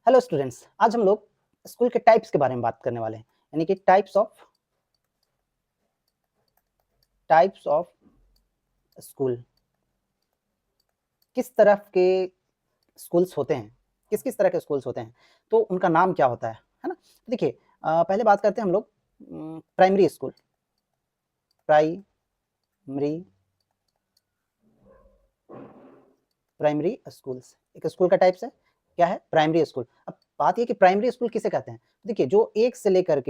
Hello students, आज हम लोग स्कूल के टाइप्स के बारे में बात करने वाले हैं, यानी कि टाइप्स ऑफ स्कूल। किस तरह के स्कूल्स होते हैं, किस किस तरह के स्कूल्स होते हैं, तो उनका नाम क्या होता है ना। देखिए, पहले बात करते हैं हम लोग प्राइमरी स्कूल। प्राइमरी स्कूल्स एक स्कूल का टाइप्स है। क्या है? Primary school. अब बात ये कि प्राइमरी स्कूल किसे कहते हैं। देखिए, जो एक से लेकर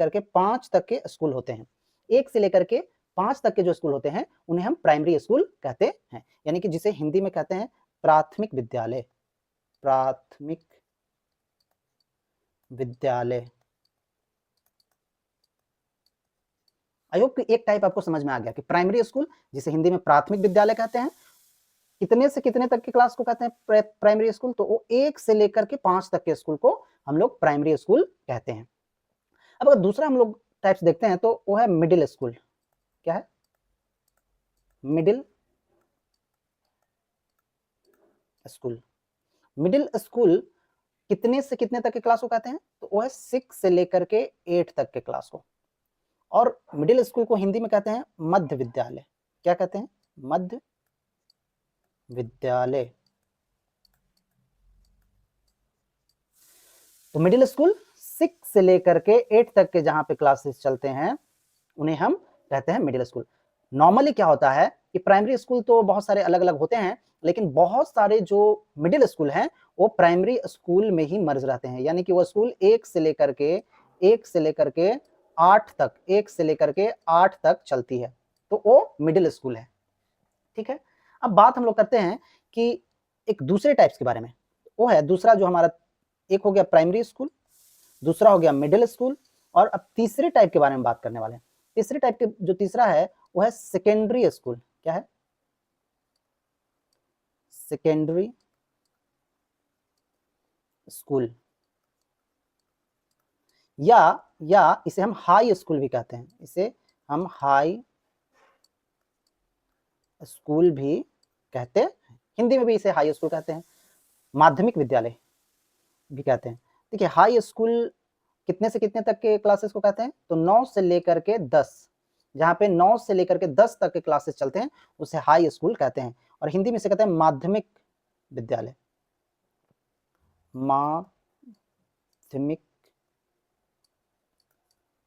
के 5 तक के स्कूल होते हैं, 1 से लेकर के 5 तक के जो स्कूल होते हैं उन्हें हम प्राइमरी स्कूल कहते हैं, यानी कि जिसे हिंदी में कहते हैं प्राथमिक विद्यालय। प्राथमिक विद्यालय। आई होप कि एक टाइप आपको समझ में आ गया कि प्राइमरी स्कूल, जिसे हिंदी में प्राथमिक विद्यालय कहते हैं, कितने से कितने तक की क्लास को कहते हैं प्राइमरी स्कूल, तो वो 1 से लेकर के 5 तक के स्कूल को हम लोग प्राइमरी स्कूल कहते हैं। अब अगर दूसरा हम लोग टाइप्स देखते हैं तो वो है मिडिल स्कूल। क्या है? Middle school. मिडिल स्कूल कितने से कितने तक के क्लास को कहते हैं, तो वो है 6 से लेकर के 8 तक के क्लास को। और मिडिल स्कूल को हिंदी में कहते हैं मध्य विद्यालय। क्या कहते हैं? मध्य विद्यालय। तो मिडिल स्कूल 6 से लेकर के 8 तक के जहां पे क्लासेस चलते हैं उन्हें हम कहते हैं मिडिल स्कूल। नॉर्मली क्या होता है कि प्राइमरी स्कूल तो बहुत सारे अलग अलग होते हैं, लेकिन बहुत सारे जो मिडिल स्कूल हैं वो प्राइमरी स्कूल में ही मर्ज रहते हैं, यानी कि वो स्कूल 1 से लेकर के 8 तक चलती है, तो वो मिडिल स्कूल है। ठीक है। अब बात हम लोग करते हैं कि एक दूसरे टाइप्स के बारे में। वो है दूसरा जो हमारा, एक हो गया प्राइमरी स्कूल, दूसरा हो गया मिडिल स्कूल, और अब तीसरे टाइप के बारे में बात करने वाले हैं। तीसरे टाइप के जो तीसरा है वो है सेकेंडरी स्कूल। क्या है? सेकेंडरी स्कूल, या इसे हम हाई स्कूल भी कहते हैं। इसे हम हाई स्कूल भी कहते हैं, हिंदी में भी इसे हाई स्कूल कहते हैं, माध्यमिक विद्यालय भी कहते हैं। देखिए, हाई स्कूल कितने से कितने तक के क्लासेस को कहते हैं, तो 9 से लेकर के 10, जहां पे 9 से लेकर के 10 तक के क्लासेस चलते हैं उसे हाई स्कूल कहते हैं, और हिंदी में से कहते हैं माध्यमिक विद्यालय।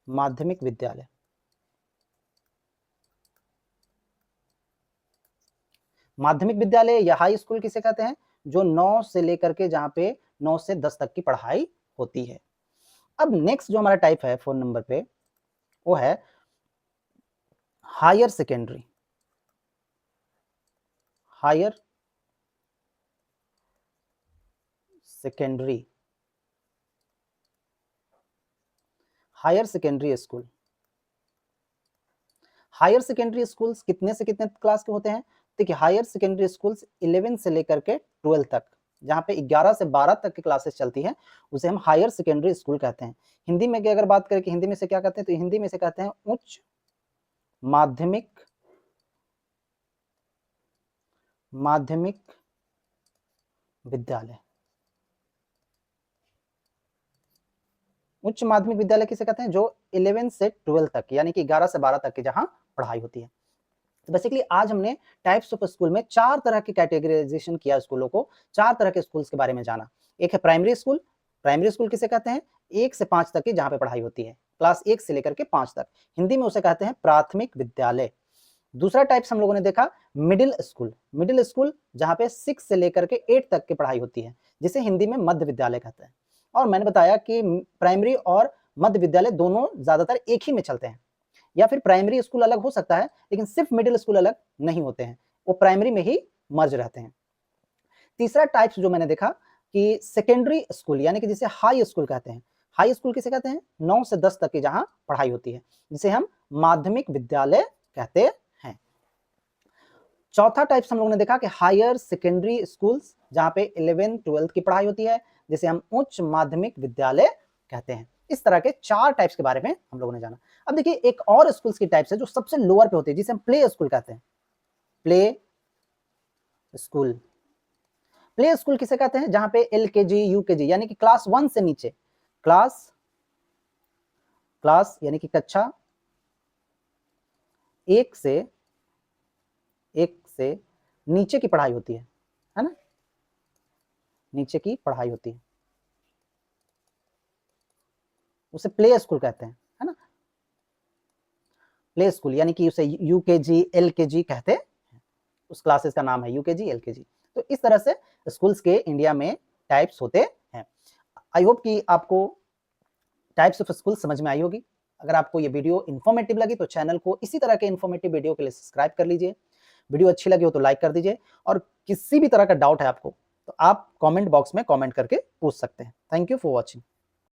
माध्यमिक विद्यालय। माध्यमिक विद्यालय या हाई स्कूल किसे कहते हैं? जो 9 से लेकर के, जहां पे 9 से 10 तक की पढ़ाई होती है। अब नेक्स्ट जो हमारा टाइप है 4 नंबर पे, वो है higher secondary. Higher secondary. Higher secondary school. Higher secondary schools कितने से कितने क्लास के होते हैं? देखिए, हायर सेकेंडरी स्कूल्स 11 से लेकर के 12 तक, जहां पे 11 से 12 तक की क्लासेस चलती हैं, उसे हम हायर सेकेंडरी स्कूल कहते हैं। हिंदी में अगर बात करें कि हिंदी में से क्या कहते हैं, तो हिंदी में से कहते हैं उच्च माध्यमिक विद्यालय। उच्च माध्यमिक विद्यालय किसे कहते हैं? जो 11 से 12 तक, यानी कि 11 से 12 तक की जहां पढ़ाई होती है। तो बेसिकली आज हमने टाइप्स ऑफ स्कूल में 4 तरह की कैटेगराइजेशन किया स्कूलों को, 4 तरह के स्कूल्स के बारे में जाना। एक है प्राइमरी स्कूल। प्राइमरी स्कूल किसे कहते हैं? 1 से 5 तक की जहां पे पढ़ाई होती है, क्लास 1 से लेकर के 5 तक। हिंदी में उसे कहते हैं प्राथमिक विद्यालय। दूसरा टाइप्स हम लोगों ने देखा मिडिल स्कूल। मिडिल स्कूल जहां पे 6 से लेकर के 8 तक की पढ़ाई होती है, जिसे हिंदी में मध्य विद्यालय कहते हैं। और मैंने बताया कि प्राइमरी और मध्य विद्यालय दोनों ज्यादातर एक ही में चलते हैं, या फिर प्राइमरी स्कूल अलग हो सकता है लेकिन सिर्फ मिडिल स्कूल अलग नहीं होते हैं, वो प्राइमरी में ही मर्ज रहते हैं। तीसरा टाइप्स जो मैंने देखा कि सेकेंडरी स्कूल, यानी कि जिसे हाई स्कूल कहते हैं। हाई स्कूल किसे कहते हैं? 9 से 10 तक की जहां पढ़ाई होती है, जिसे हम माध्यमिक विद्यालय कहते हैं। चौथा टाइप्स हम लोगों ने देखा कि हायर सेकेंडरी स्कूल्स, जहां पे 11 12 की पढ़ाई होती है, जिसे हम उच्च माध्यमिक विद्यालय कहते हैं। इस तरह के 4 टाइप्स के बारे में हम लोगों ने जाना। अब देखिए, एक और स्कूल्स की टाइप्स है जो सबसे लोअर पे होती है, जिसे हम प्ले स्कूल कहते हैं। Play school. प्ले स्कूल किसे कहते हैं? जहां पे LKG UKG यानी कि क्लास 1 से नीचे, क्लास यानी कि कक्षा 1 से नीचे की पढ़ाई होती है ना, नीचे की पढ़ाई होती है, उसे प्ले स्कूल कहते हैं, है ना। प्ले स्कूल यानी कि उसे UKG LKG कहते हैं, उस क्लासेस का नाम है UKG LKG। तो इस तरह से स्कूल्स के इंडिया में टाइप्स होते हैं। आई होप कि आपको टाइप्स ऑफ स्कूल समझ में आई होगी। अगर आपको ये वीडियो इन्फॉर्मेटिव लगी तो चैनल को इसी तरह के इन्फॉर्मेटिव वीडियो के लिए सब्सक्राइब कर लीजिए। वीडियो अच्छी लगी हो तो लाइक कर दीजिए, और किसी भी तरह का डाउट है आपको तो आप कमेंट बॉक्स में कमेंट करके पूछ सकते हैं। Thank you for watching.